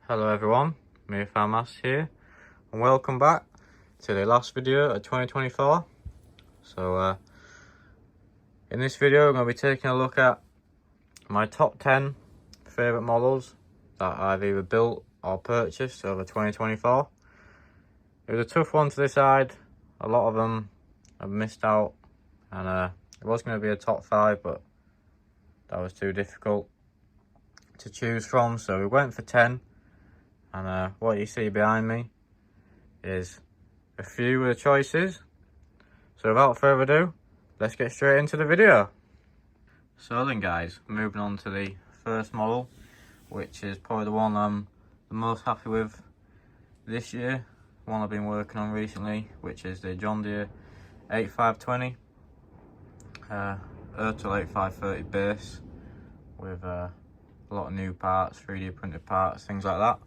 Hello everyone, me Farmas here, and welcome back to the last video of 2024. So in this video I'm going to be taking a look at my top 10 favourite models that I've either built or purchased over 2024. It was a tough one to decide. A lot of them I've missed out, and it was going to be a top 5, but that was too difficult to choose from, so we went for 10. And what you see behind me is a few of the choices. So without further ado, let's get straight into the video. So then guys, moving on to the first model, which is probably the one I'm the most happy with this year. One I've been working on recently, which is the John Deere 8520 Ertl 8530 base with a lot of new parts, 3D printed parts, things like that.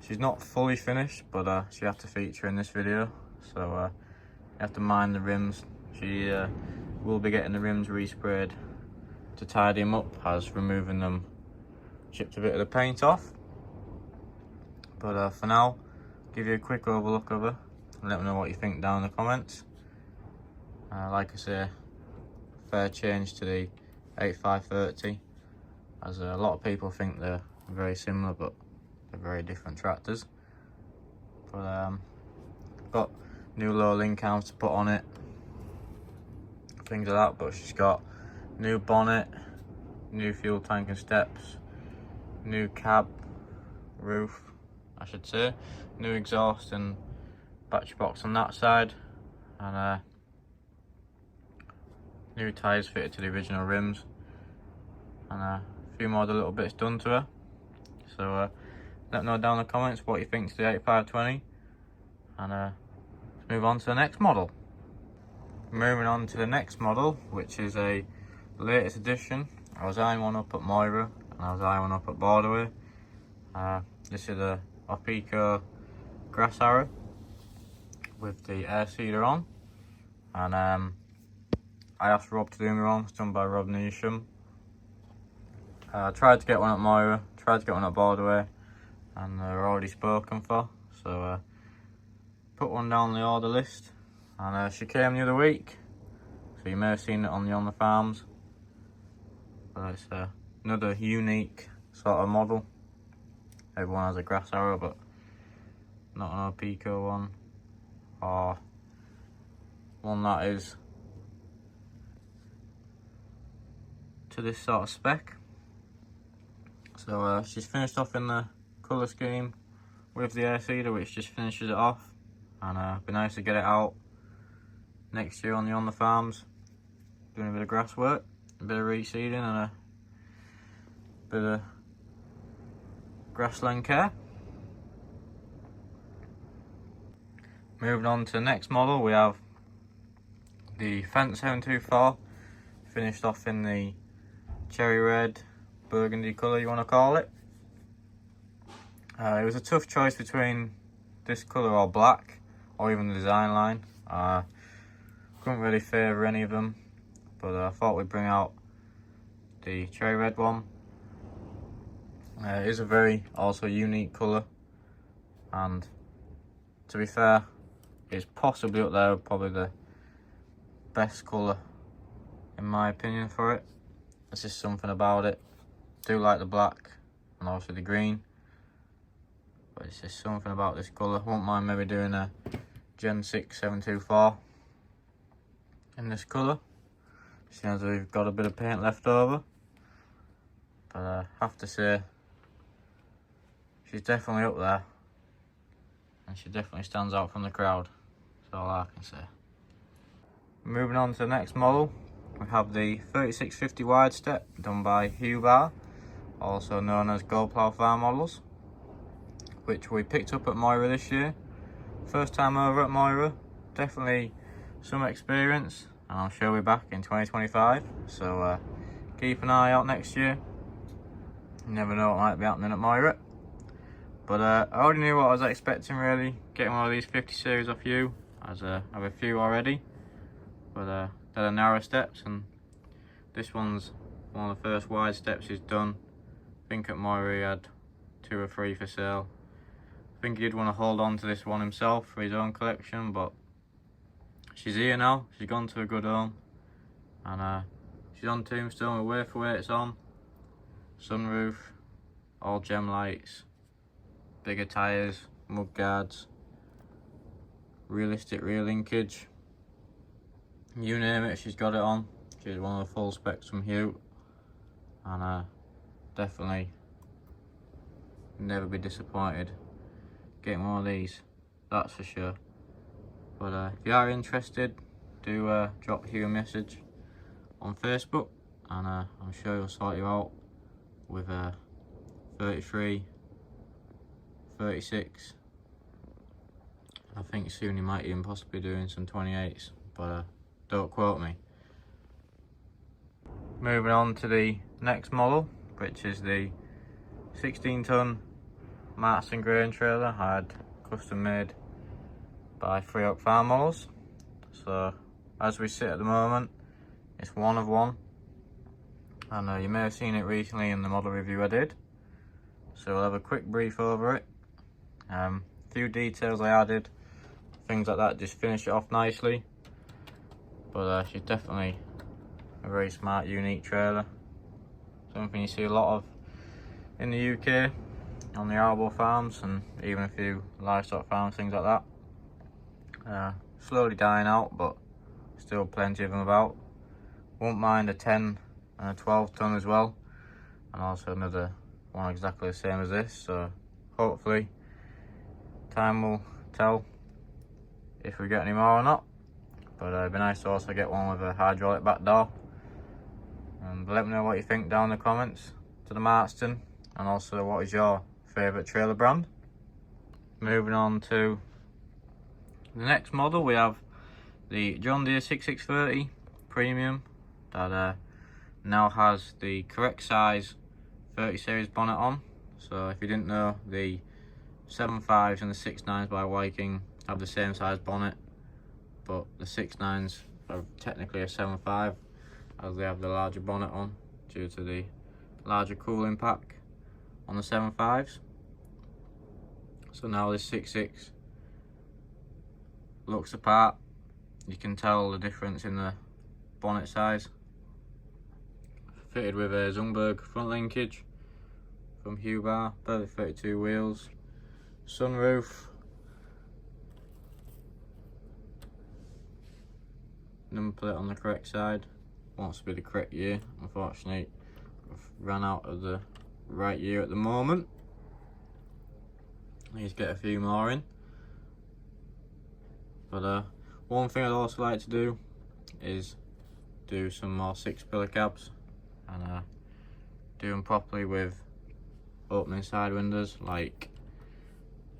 She's not fully finished, but she has to feature in this video, so you have to mind the rims. She will be getting the rims resprayed to tidy them up, as removing them chipped a bit of the paint off. But for now, give you a quick overlook of her and let me know what you think down in the comments. Like I say, fair change to the 8530, as a lot of people think they're very similar, but they're very different tractors. But got new low link arms to put on it, things like that. But she's got new bonnet, new fuel tank and steps, new cab roof, I should say, new exhaust and battery box on that side, and new tyres fitted to the original rims, and a few more little bits done to her. So let me know down in the comments what you think to the 8520, and let's move on to the next model. Moving on to the next model, which is a latest edition. I was eyeing one up at Maron and I was eyeing one up at Borderway. This is a Opa Grass AR with the air seeder on, and I asked Rob to do me one. It's done by Rob Neesham. I tried to get one at Maron, tried to get one at Borderway, and they're already spoken for, so put one down the order list, and she came the other week, so you may have seen it on the farms. But it's another unique sort of model. Everyone has a grass AR, but not an Opa one, or one that is to this sort of spec. So she's finished off in the colour scheme with the air seeder, which just finishes it off, and it'd be nice to get it out next year on the farms, doing a bit of grass work, a bit of reseeding, and a bit of grassland care. Moving on to the next model, we have the Fendt 724, finished off in the cherry red, burgundy colour you want to call it. It was a tough choice between this colour or black, or even the design line. Couldn't really favour any of them, but I thought we'd bring out the cherry red one. It is a very also unique colour, and to be fair, it's possibly up there, probably the best colour in my opinion for it. There's just something about it. I do like the black and also the green, but it's just something about this colour. Won't mind maybe doing a Gen 6 724 in this colour, seeing as we've got a bit of paint left over. But I have to say, she's definitely up there, and she definitely stands out from the crowd. That's all I can say. Moving on to the next model, we have the 3650 Widestep, done by Hubbar, also known as Gold Plough Farm Models, which we picked up at Moira this year. First time over at Moira, definitely some experience, and I'm sure we're back in 2025, so keep an eye out next year. You never know what might be happening at Moira. But I already knew what I was expecting really, getting one of these 50 series off you, as I have a few already, but they're narrow steps, and this one's one of the first wide steps he's done. I think at Moira he had 2 or 3 for sale. I think he'd want to hold on to this one himself for his own collection, but she's here now. She's gone to a good home, and she's on tombstone with wafer weights on, sunroof, all gem lights, bigger tyres, mud guards, realistic rear linkage. You name it, she's got it on. She's one of the full specs from Hugh, and definitely never be disappointed getting one of these, that's for sure. But if you are interested, do drop Hugh a message on Facebook, and I'm sure he'll sort you out with 33, 36. I think soon he might even possibly doing some 28s, but don't quote me. Moving on to the next model, which is the 16-ton Marston grain trailer I had custom made by Free Oak Farm Models. So as we sit at the moment, it's one of one, and you may have seen it recently in the model review I did. So we'll have a quick brief over it. Few details I added, things like that, just finish it off nicely. But she's definitely a very smart, unique trailer. Something you see a lot of in the UK on the arable farms, and even a few livestock farms, things like that. Slowly dying out, but still plenty of them about. Won't mind a 10 and a 12 ton as well, and also another one exactly the same as this. So hopefully time will tell if we get any more or not. But it'd be nice to also get one with a hydraulic back door. But let me know what you think down in the comments to the Marston, and also what is your favourite trailer brand. Moving on to the next model, we have the John Deere 6630 Premium that now has the correct size 30 series bonnet on. So if you didn't know, the 7.5s and the 6.9s by Viking have the same size bonnet, but the 6.9s are technically a 7.5 as they have the larger bonnet on due to the larger cooling pack on the 7.5s. So now this 6.6 looks apart. You can tell the difference in the bonnet size. Fitted with a Zungberg front linkage from Hubar, barely 32 wheels, sunroof, number plate on the correct side. Wants to be the correct year. Unfortunately, I've ran out of the right year at the moment. Need to get a few more in. But one thing I'd also like to do is do some more 6-pillar cabs, and do them properly with opening side windows like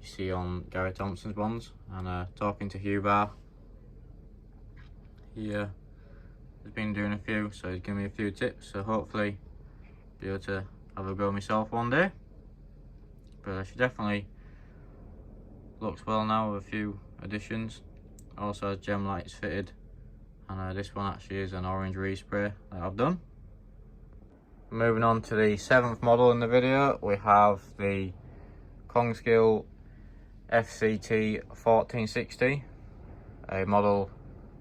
you see on Gary Thompson's ones. And talking to Hubar, he has been doing a few, so he's given me a few tips, so hopefully be able to have a go myself one day. But she definitely looks well now with a few additions. Also has gem lights fitted, and this one actually is an orange respray that I've done. Moving on to the 7th model in the video, we have the Collinson FCT 1460, a model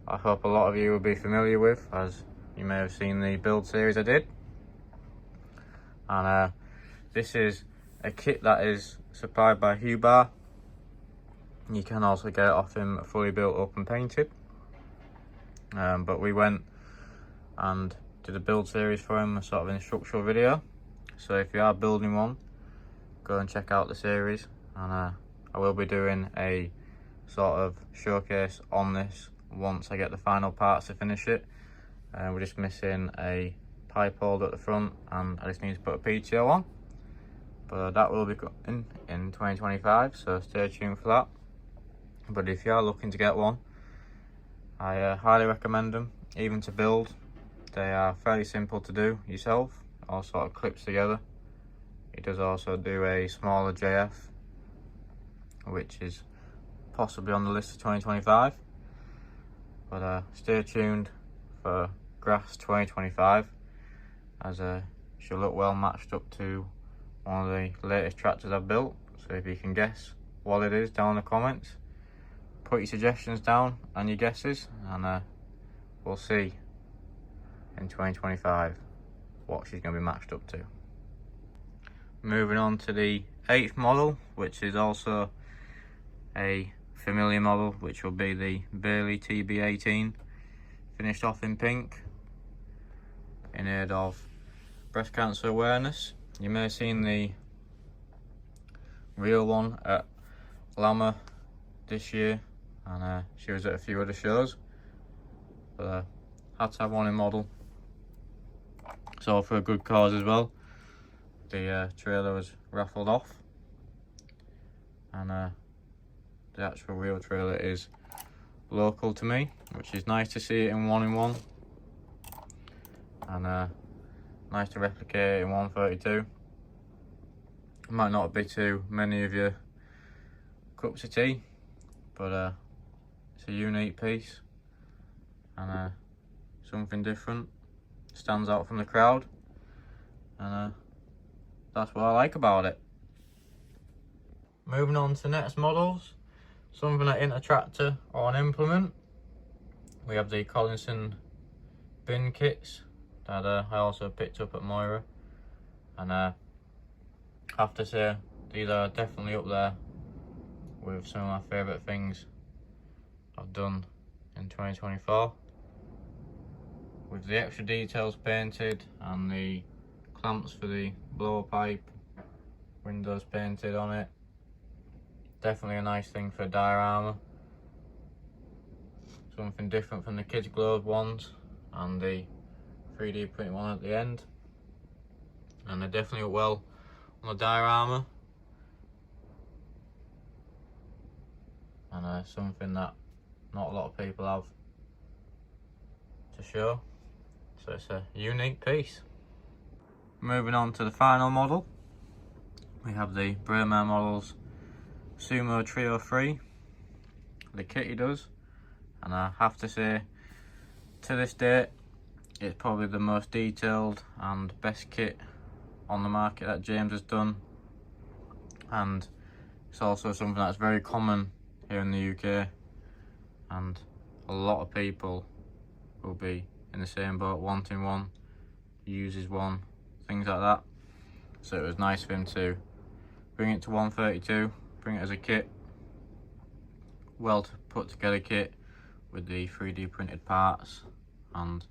I hope a lot of you will be familiar with, as you may have seen the build series I did. And this is a kit that is supplied by Hubar. You can also get it off him fully built up and painted. But we went and did a build series for him, a sort of instructional video. So if you are building one, go and check out the series. And I will be doing a sort of showcase on this once I get the final parts to finish it. We're just missing a pipe holder at the front, and I just need to put a PTO on. But that will be coming in 2025, so stay tuned for that. But if you are looking to get one, I highly recommend them, even to build. They are fairly simple to do yourself, all sort of clips together. It does also do a smaller JF, which is possibly on the list for 2025. But stay tuned for Grass 2025, as she'll look well matched up to one of the latest tractors I've built. So if you can guess what it is down in the comments, put your suggestions down and your guesses, and we'll see in 2025 what she's going to be matched up to. Moving on to the 8th model, which is also a familiar model, which will be the Bly TB18, finished off in pink, in aid of breast cancer awareness. You may have seen the real one at Llama this year, and she was at a few other shows, but had to have one in model. So for a good cause as well. The trailer was raffled off, and the actual real trailer is local to me, which is nice to see it in 1-in-1, and nice to replicate it in 132. It might not be too many of your cups of tea, but it's a unique piece, and something different, stands out from the crowd, and that's what I like about it. Moving on to next models, something that isn't a tractor or an implement. We have the Collinson Bin Kits that I also picked up at Moira, and I have to say these are definitely up there with some of my favourite things I've done in 2024. With the extra details painted and the clamps for the blowpipe, windows painted on it. Definitely a nice thing for a diorama. Something different from the kids globe ones and the 3D printed one at the end. And they definitely look well on the diorama. And something that not a lot of people have to show. So it's a unique piece. Moving on to the final model, we have the Bremer Models Sumo Trio 3, the kit he does, and I have to say, to this date, it's probably the most detailed and best kit on the market that James has done, and it's also something that's very common here in the UK, and a lot of people will be in the same boat, wanting one, uses one, things like that. So it was nice for him to bring it to 132, bring it as a kit, well to put together kit with the 3D printed parts and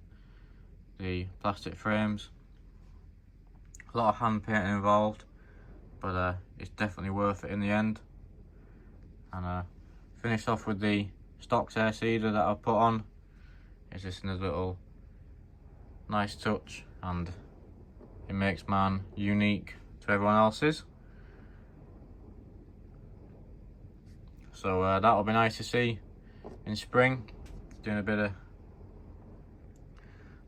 the plastic frames. A lot of hand painting involved, but it's definitely worth it in the end. And finished off with the stock air seeder that I put on. It's just a little nice touch, and it makes mine unique to everyone else's. So that'll be nice to see in spring, doing a bit of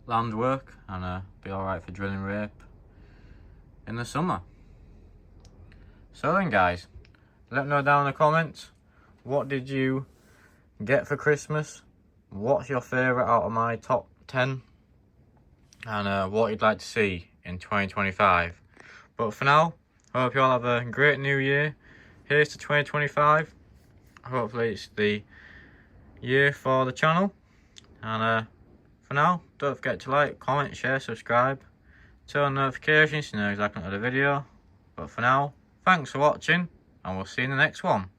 land work, and be alright for drilling rape in the summer. So then guys, let me know down in the comments, what did you get for Christmas? What's your favourite out of my top 10? And what you'd like to see in 2025. But for now, I hope you all have a great new year. Here's to 2025. Hopefully it's the year for the channel. And for now, don't forget to like, comment, share, subscribe, turn on notifications so you know exactly what the video. But for now, thanks for watching, and we'll see you in the next one.